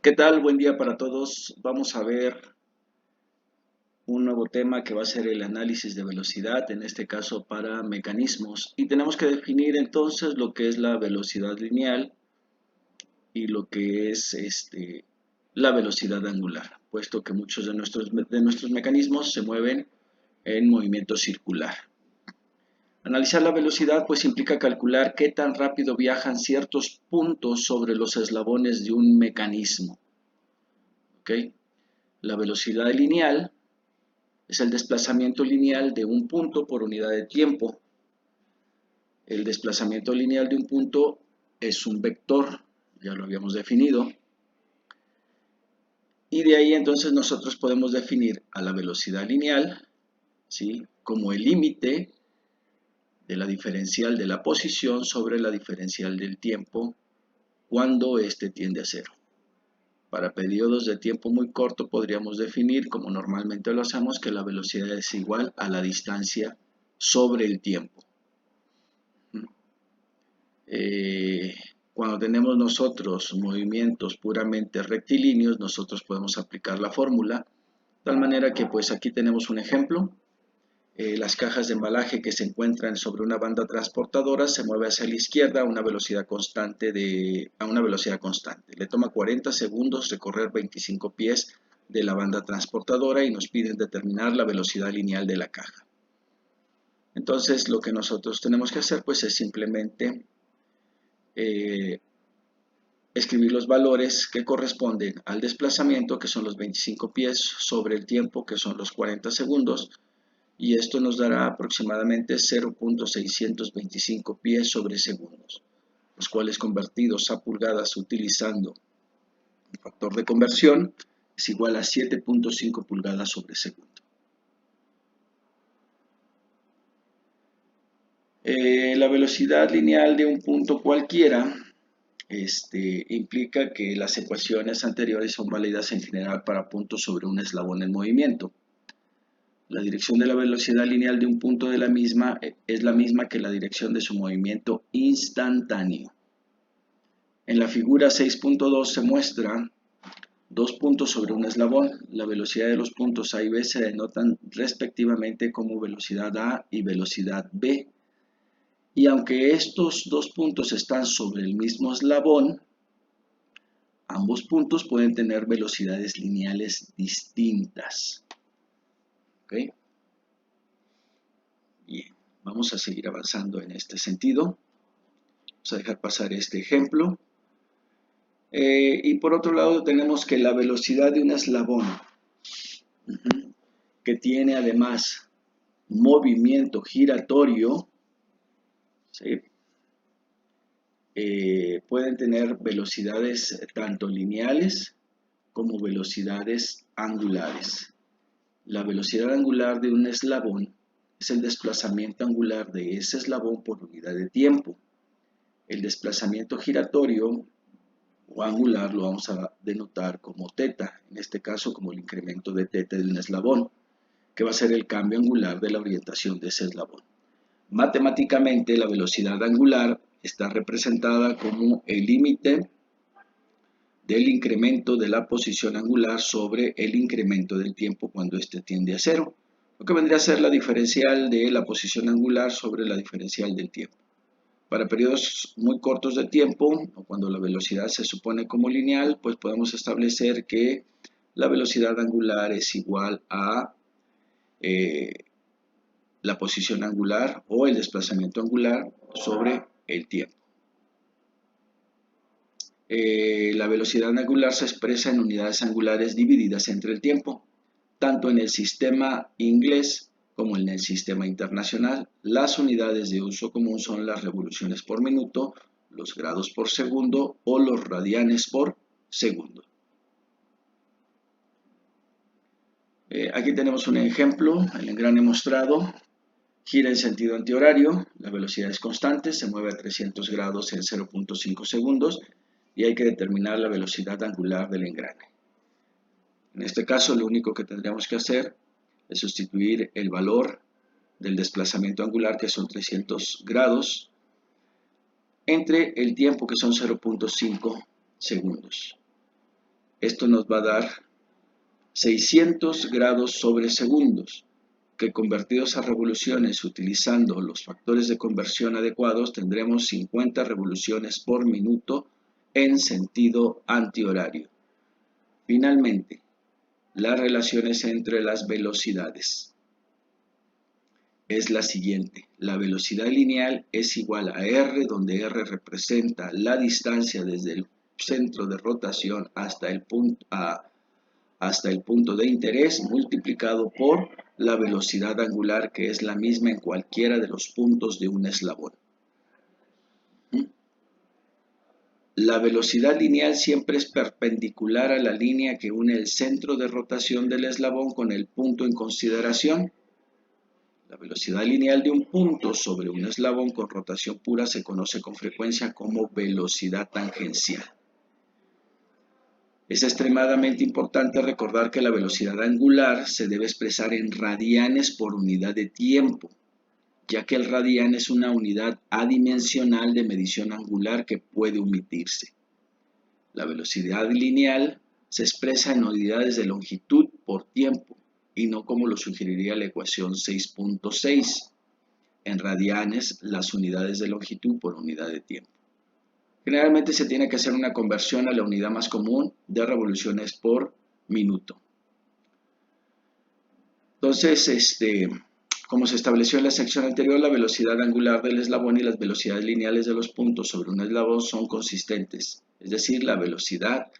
¿Qué tal? Buen día para todos. Vamos a ver un nuevo tema que va a ser el análisis de velocidad, en este caso para mecanismos. Y tenemos que definir entonces lo que es la velocidad lineal y lo que es la velocidad angular, puesto que muchos de nuestros mecanismos se mueven en movimiento circular. Analizar la velocidad pues implica calcular qué tan rápido viajan ciertos puntos sobre los eslabones de un mecanismo. ¿Ok? La velocidad lineal es el desplazamiento lineal de un punto por unidad de tiempo. El desplazamiento lineal de un punto es un vector, ya lo habíamos definido. Y de ahí entonces nosotros podemos definir a la velocidad lineal, ¿sí?, como el límite de la diferencial de la posición sobre la diferencial del tiempo cuando éste tiende a cero. Para periodos de tiempo muy corto podríamos definir, como normalmente lo hacemos, que la velocidad es igual a la distancia sobre el tiempo. Cuando tenemos nosotros movimientos puramente rectilíneos, nosotros podemos aplicar la fórmula, de tal manera que pues aquí tenemos un ejemplo. Las cajas de embalaje que se encuentran sobre una banda transportadora se mueve hacia la izquierda a una velocidad constante. Le toma 40 segundos recorrer 25 pies de la banda transportadora y nos piden determinar la velocidad lineal de la caja. Entonces lo que nosotros tenemos que hacer pues es simplemente escribir los valores que corresponden al desplazamiento, que son los 25 pies, sobre el tiempo, que son los 40 segundos, y esto nos dará aproximadamente 0.625 pies sobre segundos, los cuales convertidos a pulgadas utilizando el factor de conversión es igual a 7.5 pulgadas sobre segundo. La velocidad lineal de un punto cualquiera implica que las ecuaciones anteriores son válidas en general para puntos sobre un eslabón en movimiento. La dirección de la velocidad lineal de un punto de la misma es la misma que la dirección de su movimiento instantáneo. En la figura 6.2 se muestran dos puntos sobre un eslabón. La velocidad de los puntos A y B se denotan respectivamente como velocidad A y velocidad B. Y aunque estos dos puntos están sobre el mismo eslabón, ambos puntos pueden tener velocidades lineales distintas. ¿Ok? Bien, vamos a seguir avanzando en este sentido. Vamos a dejar pasar este ejemplo. Y por otro lado tenemos que la velocidad de un eslabón, que tiene además movimiento giratorio, ¿sí?, pueden tener velocidades tanto lineales como velocidades angulares. La velocidad angular de un eslabón es el desplazamiento angular de ese eslabón por unidad de tiempo. El desplazamiento giratorio o angular lo vamos a denotar como teta, en este caso como el incremento de teta de un eslabón, que va a ser el cambio angular de la orientación de ese eslabón. Matemáticamente, la velocidad angular está representada como el límite del incremento de la posición angular sobre el incremento del tiempo cuando éste tiende a cero, lo que vendría a ser la diferencial de la posición angular sobre la diferencial del tiempo. Para periodos muy cortos de tiempo, o cuando la velocidad se supone como lineal, pues podemos establecer que la velocidad angular es igual a la posición angular o el desplazamiento angular sobre el tiempo. La velocidad angular se expresa en unidades angulares divididas entre el tiempo. Tanto en el sistema inglés como en el sistema internacional, las unidades de uso común son las revoluciones por minuto, los grados por segundo o los radianes por segundo. Aquí tenemos un ejemplo, el engrane mostrado gira en sentido antihorario, la velocidad es constante, se mueve a 300 grados en 0.5 segundos y hay que determinar la velocidad angular del engrane. En este caso, lo único que tendríamos que hacer es sustituir el valor del desplazamiento angular, que son 300 grados, entre el tiempo, que son 0.5 segundos. Esto nos va a dar 600 grados sobre segundos, que convertidos a revoluciones utilizando los factores de conversión adecuados tendremos 50 revoluciones por minuto en sentido antihorario. Finalmente, las relaciones entre las velocidades es la siguiente. La velocidad lineal es igual a r, donde r representa la distancia desde el centro de rotación hasta el punto de interés, multiplicado por la velocidad angular, que es la misma en cualquiera de los puntos de un eslabón. La velocidad lineal siempre es perpendicular a la línea que une el centro de rotación del eslabón con el punto en consideración. La velocidad lineal de un punto sobre un eslabón con rotación pura se conoce con frecuencia como velocidad tangencial. Es extremadamente importante recordar que la velocidad angular se debe expresar en radianes por unidad de tiempo, ya que el radián es una unidad adimensional de medición angular que puede omitirse. La velocidad lineal se expresa en unidades de longitud por tiempo, y no como lo sugeriría la ecuación 6.6, en radianes las unidades de longitud por unidad de tiempo. Generalmente se tiene que hacer una conversión a la unidad más común de revoluciones por minuto. Entonces, como se estableció en la sección anterior, la velocidad angular del eslabón y las velocidades lineales de los puntos sobre un eslabón son consistentes. Es decir, la velocidad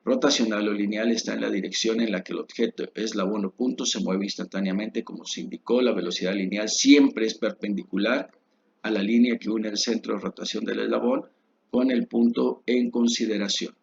rotacional o lineal está en la dirección en la que el objeto, eslabón o punto se mueve instantáneamente. Como se indicó, la velocidad lineal siempre es perpendicular a la línea que une el centro de rotación del eslabón con el punto en consideración.